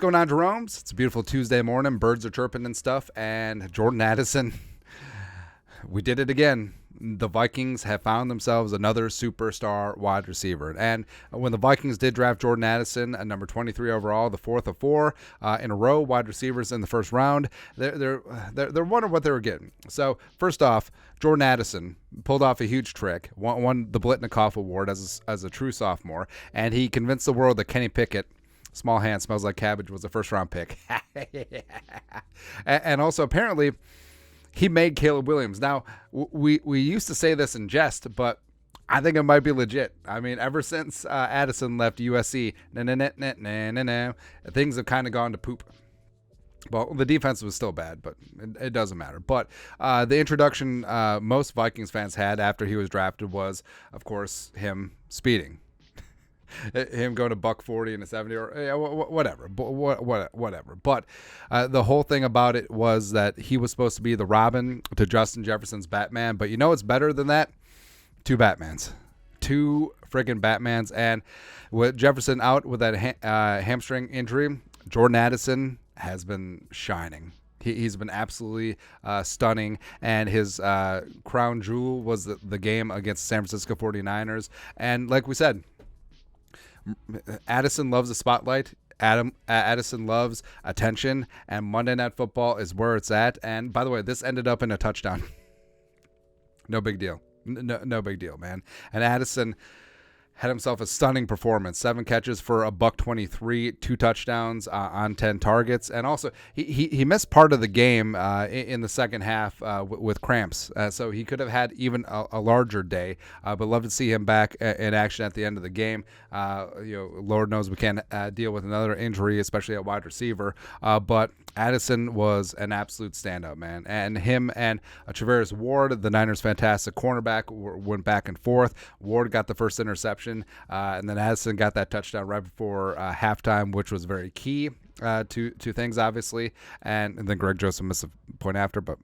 going on, Jerome's? It's a beautiful Tuesday morning. Birds are chirping and stuff. And Jordan Addison, we did it again. The Vikings have found themselves another superstar wide receiver. And when the Vikings did draft Jordan Addison at number 23 overall, the fourth of four in a row wide receivers in the first round, they're wondering what they were getting. So first off, Jordan Addison pulled off a huge trick, won the Blitnikoff Award as a true sophomore, and he convinced the world that Kenny Pickett, small hand smells like cabbage, was a first round pick. And also apparently he made Caleb Williams. Now, we used to say this in jest, but I think it might be legit. I mean, ever since Addison left USC, things have kind of gone to poop. Well, the defense was still bad, but it doesn't matter. But the introduction most Vikings fans had after he was drafted was, of course, him speeding. Him going to $140 and a 70 or whatever. But the whole thing about it was that he was supposed to be the Robin to Justin Jefferson's Batman. But you know what's better than that? Two Batmans. Two friggin' Batmans. And with Jefferson out with that hamstring injury, Jordan Addison has been shining. He's been absolutely stunning, and his crown jewel was the game against the San Francisco 49ers. And like we said, Addison loves the spotlight. Addison loves attention, and Monday Night Football is where it's at. And by the way, this ended up in a touchdown. No big deal. No big deal, man. And Addison had himself a stunning performance. 7 catches for $123, 2 touchdowns on 10 targets. And also, he missed part of the game in the second half with cramps. So he could have had even a larger day. But love to see him back in action at the end of the game. Lord knows we can't deal with another injury, especially at wide receiver. But Addison was an absolute standout, man. And him and Travaris Ward, the Niners' fantastic cornerback, went back and forth. Ward got the first interception. And then Addison got that touchdown right before halftime, which was very key to things, obviously. And then Greg Joseph missed a point after. But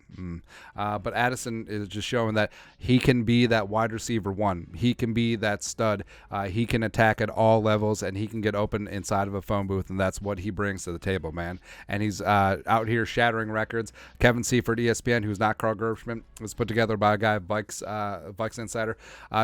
Addison is just showing that he can be that wide receiver one. He can be that stud. He can attack at all levels, and he can get open inside of a phone booth, and that's what he brings to the table, man. And he's out here shattering records. Kevin Seifert, ESPN, who's not Carl Gershman, was put together by a guy, Vikes Insider.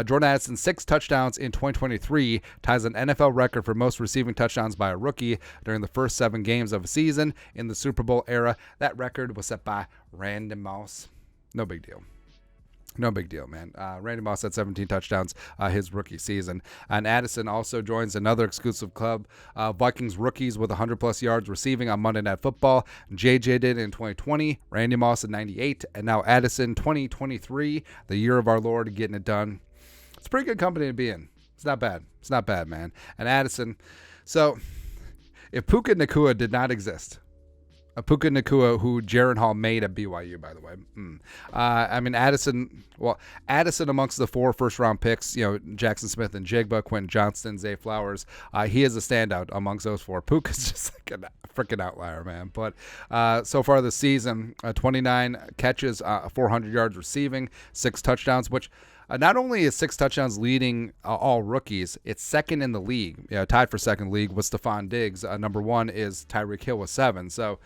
Jordan Addison, 6 touchdowns in 2023, ties an NFL record for most receiving touchdowns by a rookie during the first 7 games of a season in the Super Bowl era. That record was set by Randy Moss. No big deal. No big deal, man. Randy Moss had 17 touchdowns his rookie season. And Addison also joins another exclusive club, Vikings rookies with 100-plus yards receiving on Monday Night Football. JJ did in 2020, Randy Moss in 98, and now Addison 2023, the year of our Lord, getting it done. It's a pretty good company to be in. It's not bad. It's not bad, man. And Addison, so if Puka Nacua did not exist, Puka Nacua, who Jaron Hall made at BYU, by the way. I mean, Addison amongst the 4 first-round picks, Jackson Smith and Jigba, Quentin Johnston, Zay Flowers, he is a standout amongst those 4. Puka's just like a freaking outlier, man. But so far this season, 29 catches, 400 yards receiving, 6 touchdowns, which not only is 6 touchdowns leading all rookies, it's second in the league. Tied for second league with Stephon Diggs. Number 1 is Tyreek Hill with 7. So,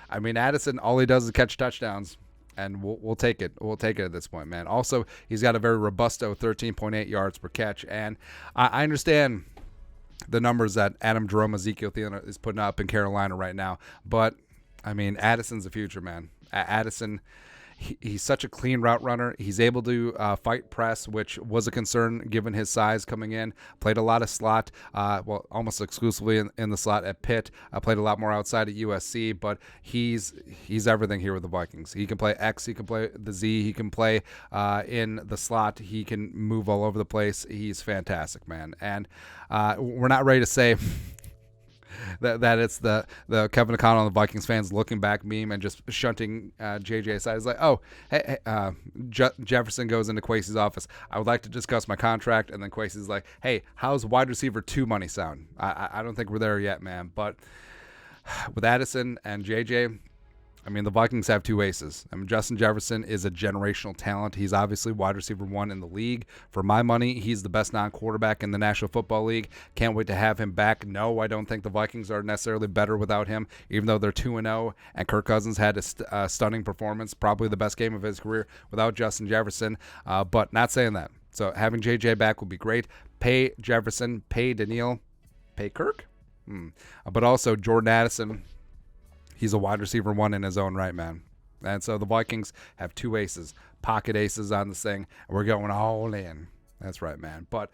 I mean, Addison, all he does is catch touchdowns, and we'll take it. We'll take it at this point, man. Also, he's got a very robusto 13.8 yards per catch, and I understand the numbers that Adam Jerome, Ezekiel Thielen is putting up in Carolina right now, but, I mean, Addison's the future, man. Addison, he's such a clean route runner. He's able to fight press, which was a concern given his size coming in. Played a lot of slot, almost exclusively in the slot at Pitt. Played a lot more outside at USC, but he's everything here with the Vikings. He can play X, he can play the Z, he can play in the slot. He can move all over the place. He's fantastic, man. And we're not ready to say that it's the Kevin O'Connell and the Vikings fans looking back meme and just shunting JJ aside. It's like, hey, Jefferson goes into Kwesi's office. I would like to discuss my contract. And then Kwesi's like, hey, how's wide receiver 2 money sound? I don't think we're there yet, man. But with Addison and JJ, I mean, the Vikings have two aces. I mean, Justin Jefferson is a generational talent. He's obviously wide receiver 1 in the league. For my money, he's the best non-quarterback in the National Football League. Can't wait to have him back. No, I don't think the Vikings are necessarily better without him, even though they're 2-0, and Kirk Cousins had a stunning performance, probably the best game of his career without Justin Jefferson, but not saying that. So having JJ back would be great. Pay Jefferson, pay Daniil, pay Kirk, but also Jordan Addison. He's a wide receiver 1 in his own right, man. And so the Vikings have two aces, pocket aces on this thing, and we're going all in. That's right, man. But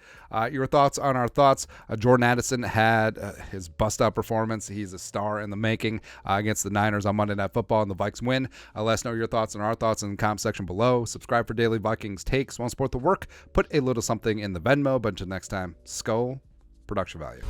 your thoughts on our thoughts. Jordan Addison had his bust-out performance. He's a star in the making against the Niners on Monday Night Football, and the Vikes win. Let us know your thoughts and our thoughts in the comment section below. Subscribe for daily Vikings takes. Want to support the work? Put a little something in the Venmo. But until next time, Skull Production Value.